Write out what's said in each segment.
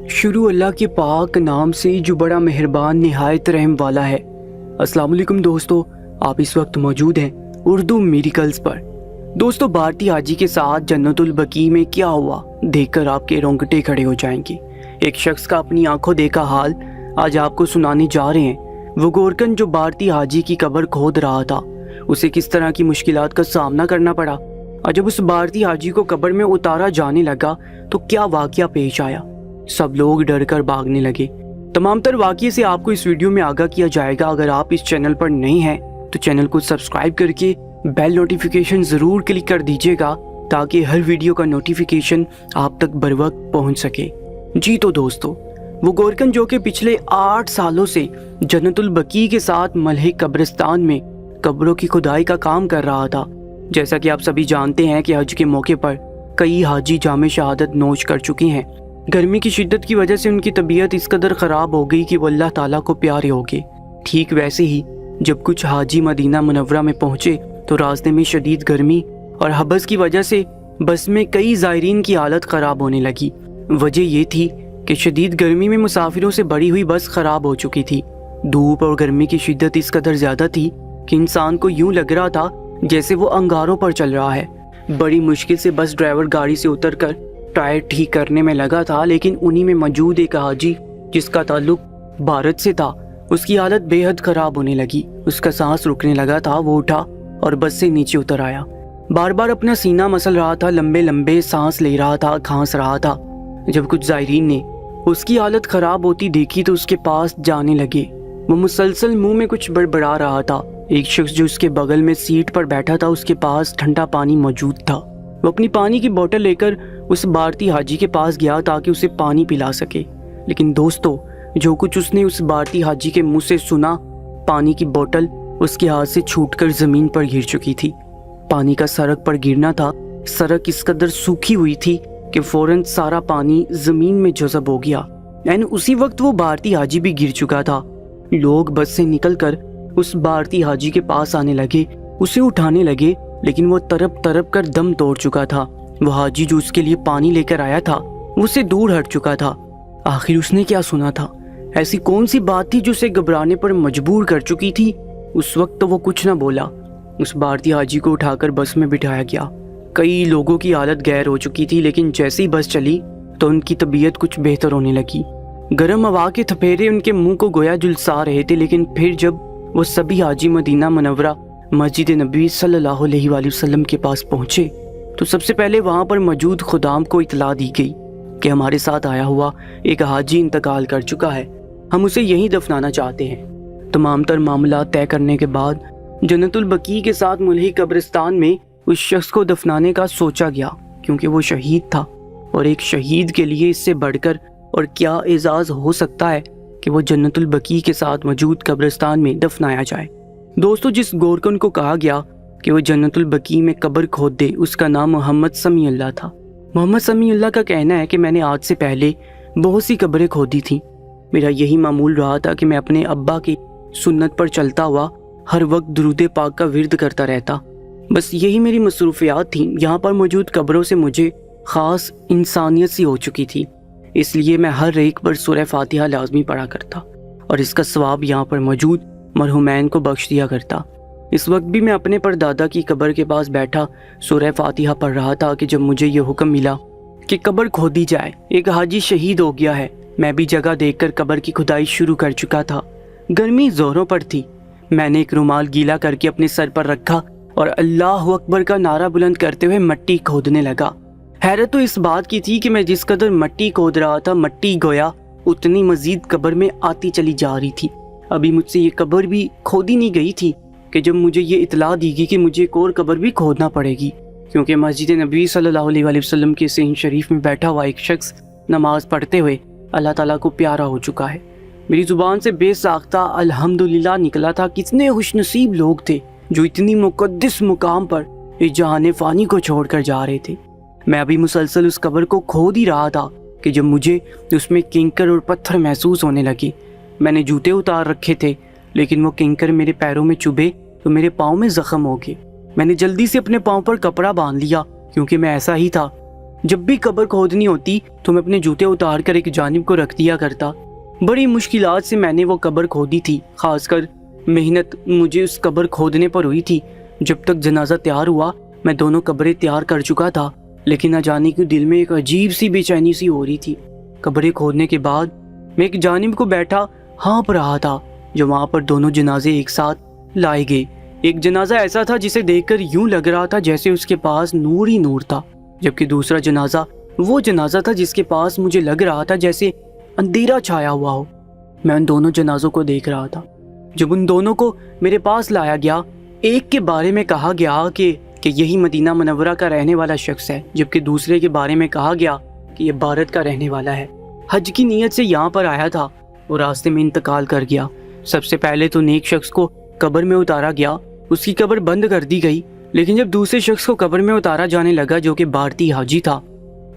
शुरू अल्लाह के पाक नाम से जो बड़ा मेहरबान निहायत रहम वाला है। अस्सलाम वालेकुम दोस्तों, आप इस वक्त मौजूद हैं उर्दू मिरेकल्स पर। दोस्तों, भारती हाजी के साथ जन्नतुल बकी में क्या हुआ देखकर आपके रोंगटे खड़े हो जाएंगे। एक शख्स का अपनी आंखों देखा हाल आज आपको सुनाने जा रहे हैं। वो गोरकन जो भारती हाजी की कब्र खोद रहा था, उसे किस तरह की मुश्किलात का सामना करना पड़ा, और जब उस भारती हाजी को कब्र में उतारा जाने लगा तो क्या वाकया पेश आया। सब लोग डर कर भागने लगे। तमाम तर वाकये से आपको इस वीडियो में आगाह किया जाएगा। अगर आप इस चैनल पर नए हैं तो चैनल को सब्सक्राइब करके बेल नोटिफिकेशन ज़रूर क्लिक कर दीजिएगा ताकि हर वीडियो का नोटिफिकेशन आप तक बर वक्त पहुँच सके। जी तो दोस्तों, वो गोरकन जो कि पिछले 8 सालों से जन्नतुल बकी के साथ मलहे कब्रिस्तान में कब्रों की खुदाई का काम कर रहा था। जैसा कि आप सभी जानते हैं कि हज के मौके पर कई हाजी जामे शहादत नोश कर चुके हैं। गर्मी की शिद्दत की वजह से उनकी तबीयत इस कदर ख़राब हो गई कि वो अल्लाह ताला को प्यारे हो गए। ठीक वैसे ही जब कुछ हाजी मदीना मुनव्वरा में पहुँचे तो रास्ते में शदीद गर्मी और हबस की वजह से बस में कई ज़ायरीन की हालत ख़राब होने लगी। वजह ये थी कि शदीद गर्मी में मुसाफिरों से भरी हुई बस ख़राब हो चुकी थी। धूप और गर्मी की शिद्दत इस कदर ज़्यादा थी कि इंसान को यूं लग रहा था जैसे वो अंगारों पर चल रहा है। बड़ी मुश्किल से बस ड्राइवर गाड़ी से उतरकर टायर ठीक करने में लगा था, लेकिन उन्हीं में मौजूद एक हाजी जिसका ताल्लुक भारत से था, उसकी हालत बेहद ख़राब होने लगी। उसका सांस रुकने लगा था। वो उठा और बस से नीचे उतर आया। बार बार अपना सीना मसल रहा था, लंबे लंबे सांस ले रहा था, खांस रहा था। जब कुछ ज़ायरीन ने उसकी हालत ख़राब होती देखी तो उसके पास जाने लगे। वो मुसलसल मुंह में कुछ बड़बड़ा रहा था। एक शख्स जो उसके बगल में सीट पर बैठा था, उसके पास ठंडा पानी मौजूद था। वो अपनी पानी की बोतल लेकर उस भारती हाजी के पास गया ताकि उसे पानी पिला सके। लेकिन दोस्तों, जो कुछ उसने उस भारती हाजी के मुंह से सुना, पानी की बोतल उसके हाथ से छूटकर ज़मीन पर गिर चुकी थी। पानी का सड़क पर गिरना था। सड़क इस कदर सूखी हुई थी कि फौरन सारा पानी ज़मीन में जज़ब हो गया। यानी उसी वक्त वो भारती हाजी भी गिर चुका था। लोग बस से निकलकर उस भारती हाजी के पास आने लगे, उसे उठाने लगे, लेकिन वो तड़प तड़प कर दम तोड़ चुका था। वो हाजी जो उसके लिए पानी लेकर आया था, वो उससे दूर हट चुका था। आखिर उसने क्या सुना था? ऐसी कौन सी बात थी जो उसे घबराने पर मजबूर कर चुकी थी? उस वक्त तो वो कुछ न बोला। उस भारती हाजी को उठाकर बस में बिठाया गया। कई लोगों की हालत गैर हो चुकी थी, लेकिन जैसे ही बस चली तो उनकी तबीयत कुछ बेहतर होने लगी। गर्म हवा के थपेरे उनके मुंह को गोया झुलसा रहे थे। लेकिन फिर जब वो सभी हाजी मदीना मुनव्वरा मस्जिद नबी सल्लल्लाहु अलैहि वसल्लम के पास पहुंचे तो सबसे पहले वहां पर मौजूद खुदाम को इतला दी गई कि हमारे साथ आया हुआ एक हाजी इंतकाल कर चुका है, हम उसे यहीं दफनाना चाहते हैं। तमाम तर मामला तय करने के बाद जन्नतुल बकी के साथ मुल्ही कब्रिस्तान में उस शख्स को दफनाने का सोचा गया, क्योंकि वो शहीद था और एक शहीद के लिए इससे बढ़कर और क्या एजाज़ हो सकता है कि वो जन्नतुल बकी के साथ मौजूद कब्रिस्तान में दफनाया जाए। दोस्तों, जिस गोरकन को कहा गया कि वो जन्नतुल बकी में कब्र खोद दे, उसका नाम मोहम्मद समीउल्लाह था। मोहम्मद समीउल्लाह का कहना है कि मैंने आज से पहले बहुत सी कब्रें खोदी थी। मेरा यही मामूल रहा था कि मैं अपने अब्बा की सुन्नत पर चलता हुआ हर वक्त दुरूद पाक का विर्द करता रहता। बस यही मेरी मसरूफियात थी। यहाँ पर मौजूद कब्रों से मुझे ख़ास इंसानियत सी हो चुकी थी, इसलिए मैं हर एक पर सूरह फातिहा लाजमी पढ़ा करता और इसका सवाब यहाँ पर मौजूद मरहुमैन को बख्श दिया करता। इस वक्त भी मैं अपने परदादा की कब्र के पास बैठा सूरह फातिहा पढ़ रहा था कि जब मुझे ये हुक्म मिला कि कब्र खोदी जाए। एक हाजी शहीद हो गया है। मैं भी जगह देखकर कब्र की खुदाई शुरू कर चुका था। गर्मी जोरों पर थी। मैंने एक रुमाल गीला करके अपने सर पर रखा और अल्लाह अकबर का नारा बुलंद करते हुए मिट्टी खोदने लगा। हैरत तो इस बात की थी कि मैं जिस कदर मिट्टी खोद रहा था, मिट्टी गोया उतनी मजीद कब्र में आती चली जा रही थी। अभी मुझसे ये कब्र भी खोदी नहीं गई थी कि जब मुझे ये इतला दी गई कि मुझे एक और कब्र भी खोदना पड़ेगी, क्योंकि मस्जिद नबी सल्लल्लाहु अलैहि वसल्लम के सीन शरीफ में बैठा हुआ एक शख्स नमाज पढ़ते हुए अल्लाह ताला को प्यारा हो चुका है। मेरी ज़ुबान से बेसाख्ता अल्हम्दुलिल्लाह निकला था। कितने खुशनसीब लोग थे जो इतनी मुक़द्दस मुकाम पर इस जहान फ़ानी को छोड़ कर जा रहे थे। मैं अभी मुसलसल उस कब्र को खोद ही रहा था कि जब मुझे उसमें किंकर और पत्थर महसूस होने लगे। मैंने जूते उतार रखे थे, लेकिन वो किंकर मेरे पैरों में चुभे तो मेरे पाँव में ज़ख्म हो गए। मैंने जल्दी से अपने पाँव पर कपड़ा बांध लिया, क्योंकि मैं ऐसा ही था। जब भी कब्र खोदनी होती तो मैं अपने जूते उतार कर एक जानिब को रख दिया करता। बड़ी मुश्किलात से मैंने वो कब्र खोदी थी। खासकर मेहनत मुझे उस कब्र खोदने पर हुई थी। जब तक जनाजा तैयार हुआ मैं दोनों कब्रें तैयार कर चुका था, लेकिन न जाने क्यों दिल में एक अजीब सी बेचैनी सी हो रही थी। कब्रें खोदने के बाद मैं एक जानिब को बैठा हाँप रहा था जो वहाँ पर दोनों जनाजे एक साथ लाए गए। एक जनाजा ऐसा था जिसे देखकर यूं लग रहा था जैसे उसके पास नूर ही नूर था, जबकि दूसरा जनाजा वो जनाजा था जिसके पास मुझे लग रहा था जैसे अंधेरा छाया हुआ हो। मैं उन दोनों जनाजों को देख रहा था। जब उन दोनों को मेरे पास लाया गया, एक के बारे में कहा गया कि यही मदीना मुनव्वरा का रहने वाला शख्स है, जबकि दूसरे के बारे में कहा गया कि ये भारत का रहने वाला है। हज की नीयत से यहाँ पर आया था और रास्ते में इंतकाल कर गया। सबसे पहले तो नेक शख्स को कब्र में उतारा गया, उसकी कब्र बंद कर दी गई। लेकिन जब दूसरे शख्स को कब्र में उतारा जाने लगा जो कि भारतीय हाजी था,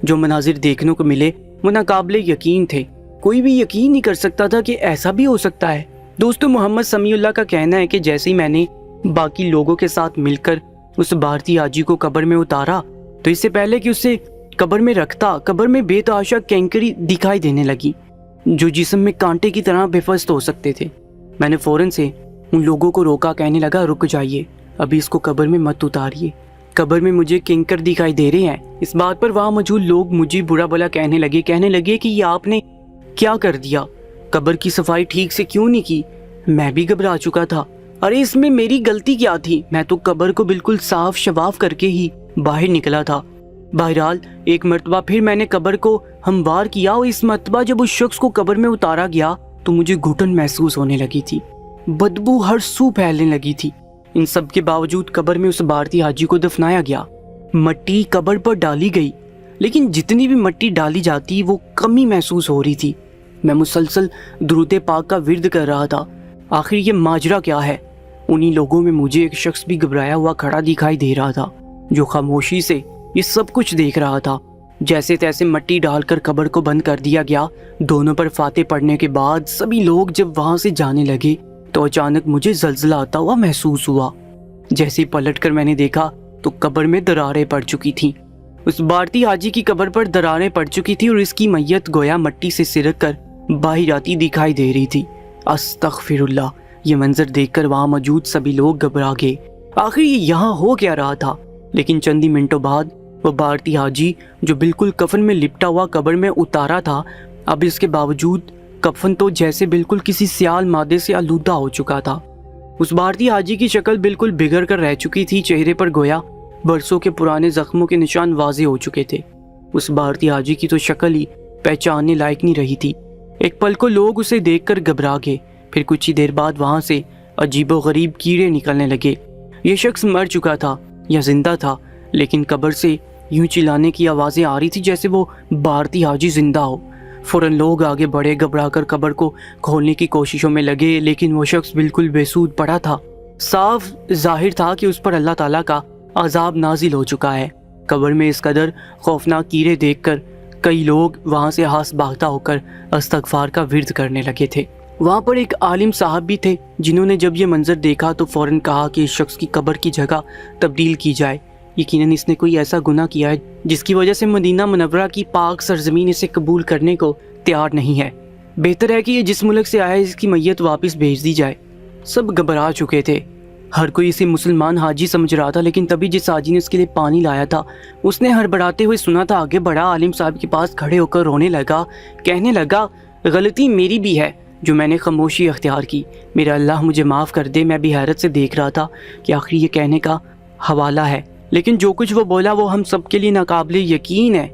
जो मनाजिर देखने को मिले वो नाकाबिले यकीन थे। कोई भी यकीन नहीं कर सकता था कि ऐसा भी हो सकता है। दोस्तों, मोहम्मद समीउल्लाह का कहना है कि जैसे ही मैंने बाकी लोगों के साथ मिलकर उस भारतीय हाजी को कब्र में उतारा तो इससे पहले कि उसे कब्र में रखता, कब्र में बेतहाशा कैंकरी दिखाई देने लगी जो जिस्म में कांटे की तरह बेफस्त हो सकते थे। मैंने फौरन से उन लोगों को रोका, कहने लगा रुक जाइए, अभी इसको कब्र में मत उतारिए, कब्र में मुझे कैंकर दिखाई दे रहे हैं। इस बात पर वहाँ मौजूद लोग मुझे बुरा भला कहने लगे कि ये आपने क्या कर दिया, कब्र की सफाई ठीक से क्यों नहीं की। मैं भी घबरा चुका था। अरे इसमें मेरी गलती क्या थी, मैं तो कब्र को बिल्कुल साफ शफाफ करके ही बाहर निकला था। बहरहाल एक मर्तबा फिर मैंने कब्र को हमवार किया और इस मर्तबा जब उस शख्स को कब्र में उतारा गया तो मुझे घुटन महसूस होने लगी थी, बदबू हर सू फैलने लगी थी। इन सब के बावजूद कब्र में उस भारतीय हाजी को दफनाया गया। मट्टी कब्र पर डाली गई, लेकिन जितनी भी मट्टी डाली जाती वो कमी महसूस हो रही थी। मैं मुसलसल दुरूद पाक का विर्द कर रहा था। आखिर ये माजरा क्या है। उन्हीं लोगों में मुझे एक शख्स भी घबराया हुआ खड़ा दिखाई दे रहा था जो खामोशी से ये सब कुछ देख रहा था। जैसे तैसे मट्टी डालकर कब्र को बंद कर दिया गया। दोनों पर फाते पड़ने के बाद सभी लोग जब वहां से जाने लगे तो अचानक मुझे जलजला आता हुआ महसूस हुआ। जैसे ही पलटकर मैंने देखा तो कब्र में दरारें पड़ चुकी थीं। उस भारतीय हाजी की कब्र पर दरारें पड़ चुकी थी और इसकी मैयत गोया मट्टी से सिरक कर बाहर आती दिखाई दे रही थी। अस्तगफिरुल्लाह, ये मंजर देखकर वहां मौजूद सभी लोग घबरा गए। आखिर ये यहाँ हो क्या रहा था। लेकिन चंद ही मिनटों बाद वो भारतीय हाजी जो बिल्कुल कफन में लिपटा हुआ कब्र में उतारा था, अब इसके बावजूद कफन तो जैसे बिल्कुल किसी सियाल मादे से आलूदा हो चुका था। उस भारतीय हाजी की शक्ल बिल्कुल बिगड़ कर रह चुकी थी। चेहरे पर गोया बरसों के पुराने जख्मों के निशान वाजे हो चुके थे। उस भारतीय हाजी की तो शक्ल ही पहचानने लायक नहीं रही थी। एक पल को लोग उसे देखकर घबरा गए। फिर कुछ ही देर बाद वहां से अजीबोगरीब कीड़े निकलने लगे। ये शख्स मर चुका था या जिंदा था, लेकिन कब्र से यूं चिल्लाने की आवाजें आ रही थी जैसे वो भारतीय हाजी जिंदा हो। फौरन लोग आगे बढ़े, घबराकर कब्र को खोलने की कोशिशों में लगे, लेकिन वो शख्स बिल्कुल बेसूद पड़ा था। साफ जाहिर था कि उस पर अल्लाह ताला का अजाब नाजिल हो चुका है। कब्र में इस कदर खौफनाक कीड़े देखकर कई लोग वहां से हास भागता होकर इस्तगफार का विर्द करने लगे थे। वहां पर एक आलिम साहब भी थे जिन्होंने जब ये मंजर देखा तो फौरन कहा कि इस शख्स की कब्र की जगह तब्दील की जाए। यकीनन इसने कोई ऐसा गुनाह किया है जिसकी वजह से मदीना मुनव्वरा की पाक सरजमीन इसे कबूल करने को तैयार नहीं है। बेहतर है कि ये जिस मुल्क से आया है इसकी मैयत वापस भेज दी जाए। सब घबरा चुके थे। हर कोई इसे मुसलमान हाजी समझ रहा था, लेकिन तभी जिस हाजी ने उसके लिए पानी लाया था उसने हड़बड़ाते हुए सुना था, आगे बढ़ा, आलिम साहब के पास खड़े होकर रोने लगा, कहने लगा गलती मेरी भी है जो मैंने खामोशी अख्तियार की। मेरा अल्लाह मुझे माफ़ कर दे। मैं भी हैरत से देख रहा था कि आखिर ये कहने का हवाला है, लेकिन जो कुछ वो बोला वो हम सब के लिए नाकाबिले यकीन है।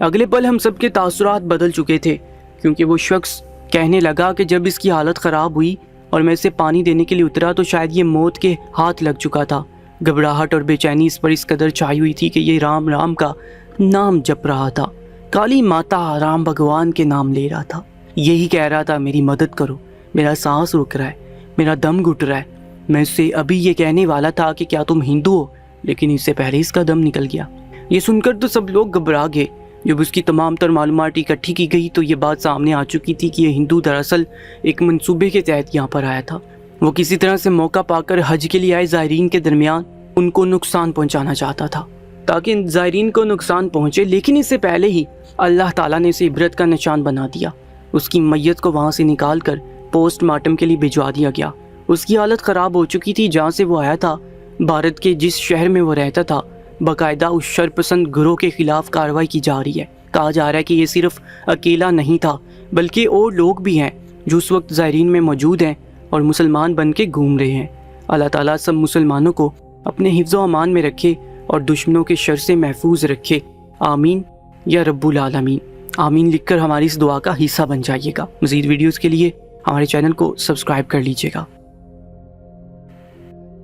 अगले पल हम सब के तासुरात बदल चुके थे, क्योंकि वो शख्स कहने लगा कि जब इसकी हालत ख़राब हुई और मैं इसे पानी देने के लिए उतरा तो शायद ये मौत के हाथ लग चुका था। घबराहट और बेचैनी इस पर इस कदर छाई हुई थी कि ये राम राम का नाम जप रहा था, काली माता राम भगवान के नाम ले रहा था। यही कह रहा था, मेरी मदद करो, मेरा सांस रुक रहा है, मेरा दम घुट रहा है। मैं इससे अभी ये कहने वाला था कि क्या तुम हिंदू हो, लेकिन इससे पहले इसका दम निकल गया। ये सुनकर तो सब लोग घबरा गए। जब उसकी तमाम तर मालूमात इकट्ठी की गई तो ये बात सामने आ चुकी थी कि ये हिंदू दरअसल एक मंसूबे के तहत यहाँ पर आया था। वो किसी तरह से मौका पाकर हज के लिए आए ज़ायरीन के दरमियान उनको नुकसान पहुँचाना चाहता था। تاکہ زائرین کو نقصان پہنچے، لیکن اس سے پہلے ہی اللہ تعالیٰ نے اسے عبرت کا نشان بنا دیا۔ اس کی میت کو وہاں سے نکال کر پوسٹ مارٹم کے لیے بھجوا دیا گیا۔ اس کی حالت خراب ہو چکی تھی جہاں سے وہ آیا تھا۔ بھارت کے جس شہر میں وہ رہتا تھا باقاعدہ اس شرپسند گروہ کے خلاف کارروائی کی جا رہی ہے۔ کہا جا رہا ہے کہ یہ صرف اکیلا نہیں تھا بلکہ اور لوگ بھی ہیں جو اس وقت زائرین میں موجود ہیں اور مسلمان بن کے گھوم رہے ہیں۔ اللہ تعالیٰ سب مسلمانوں کو اپنے حفظ و امان میں رکھے اور دشمنوں کے شر سے محفوظ رکھے، آمین یا رب العالمین۔ آمین لکھ کر ہماری اس دعا کا حصہ بن جائیے گا۔ مزید ویڈیوز کے لیے ہمارے چینل کو سبسکرائب کر لیجیے گا۔